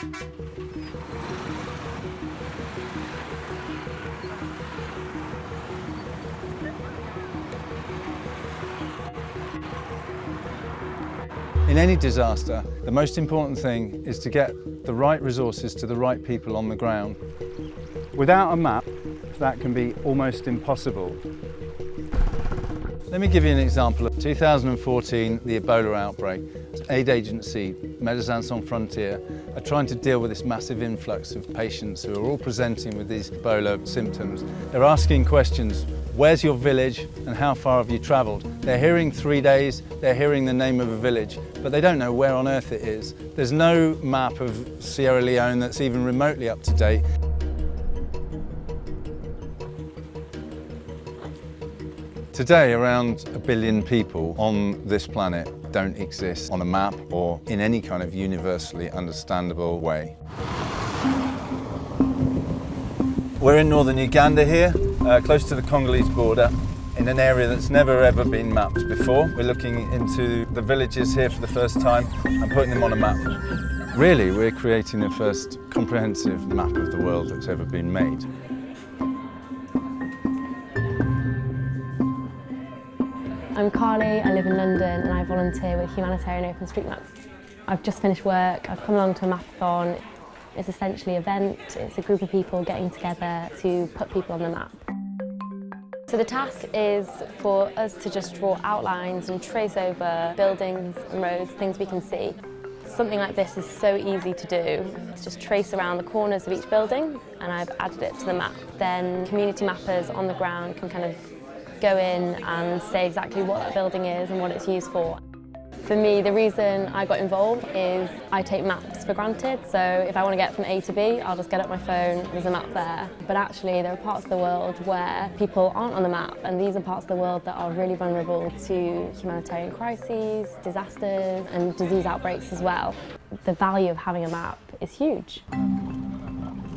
In any disaster, the most important thing is to get the right resources to the right people on the ground. Without a map, that can be almost impossible. Let me give you an example. Of 2014, the Ebola outbreak. Aid agency, Médecins Sans Frontières, are trying to deal with this massive influx of patients who are all presenting with these Ebola symptoms. They're asking questions. Where's your village and how far have you travelled? They're hearing 3 days, they're hearing the name of a village, but they don't know where on earth it is. There's no map of Sierra Leone that's even remotely up to date. Today, around 1 billion people on this planet don't exist on a map or in any kind of universally understandable way. We're in northern Uganda here, close to the Congolese border, in an area that's never ever been mapped before. We're looking into the villages here for the first time and putting them on a map. Really, we're creating the first comprehensive map of the world that's ever been made. I'm Carly, I live in London and I volunteer with Humanitarian OpenStreetMap. I've just finished work, I've come along to a mapathon. It's essentially an event, it's a group of people getting together to put people on the map. So the task is for us to just draw outlines and trace over buildings and roads, things we can see. Something like this is so easy to do. It's just trace around the corners of each building and I've added it to the map. Then community mappers on the ground can kind of go in and say exactly what that building is and what it's used for. For me, the reason I got involved is I take maps for granted, so if I want to get from A to B, I'll just get up my phone, there's a map there. But actually, there are parts of the world where people aren't on the map, and these are parts of the world that are really vulnerable to humanitarian crises, disasters, and disease outbreaks as well. The value of having a map is huge.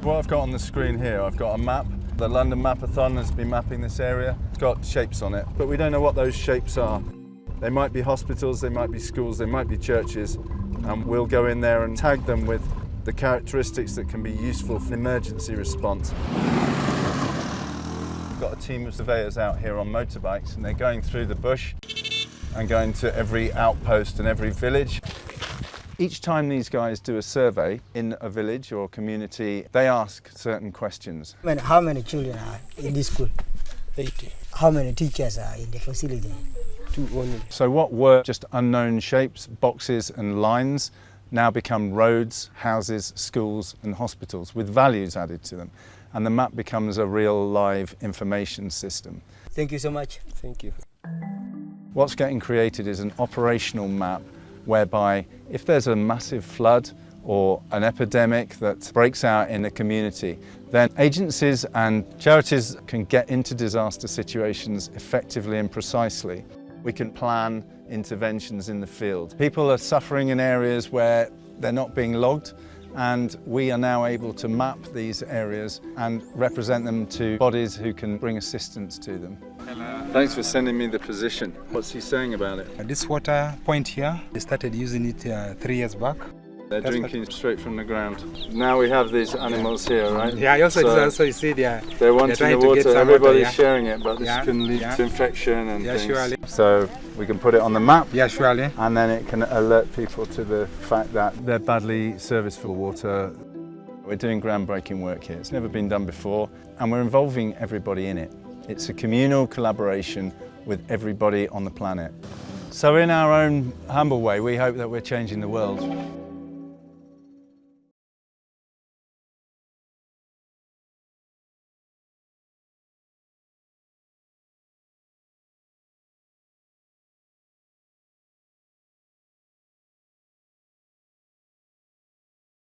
What I've got on the screen here, I've got a map. The London Mapathon has been mapping this area. It's got shapes on it, but we don't know what those shapes are. They might be hospitals, they might be schools, they might be churches, and we'll go in there and tag them with the characteristics that can be useful for emergency response. We've got a team of surveyors out here on motorbikes, and they're going through the bush and going to every outpost and every village. Each time these guys do a survey in a village or community, they ask certain questions. How many children are in this school? 80. How many teachers are in the facility? 2 only. So what were just unknown shapes, boxes and lines, now become roads, houses, schools and hospitals with values added to them. And the map becomes a real live information system. Thank you so much. Thank you. What's getting created is an operational map whereby if there's a massive flood or an epidemic that breaks out in a community, then agencies and charities can get into disaster situations effectively and precisely. We can plan interventions in the field. People are suffering in areas where they're not being logged, and we are now able to map these areas and represent them to bodies who can bring assistance to them. Hello. Thanks for sending me the position. What's he saying about it? This water point here, they started using it 3 years back. They're drinking straight from the ground. Now we have these animals here, right? Yeah, also you see they're wanting trying the to get water, some everybody's water, yeah. sharing it, but this can lead to infection and things. Surely. So we can put it on the map. Yeah, surely. And then it can alert people to the fact that they're badly serviced for water. We're doing groundbreaking work here. It's never been done before, and we're involving everybody in it. It's a communal collaboration with everybody on the planet. So in our own humble way, we hope that we're changing the world.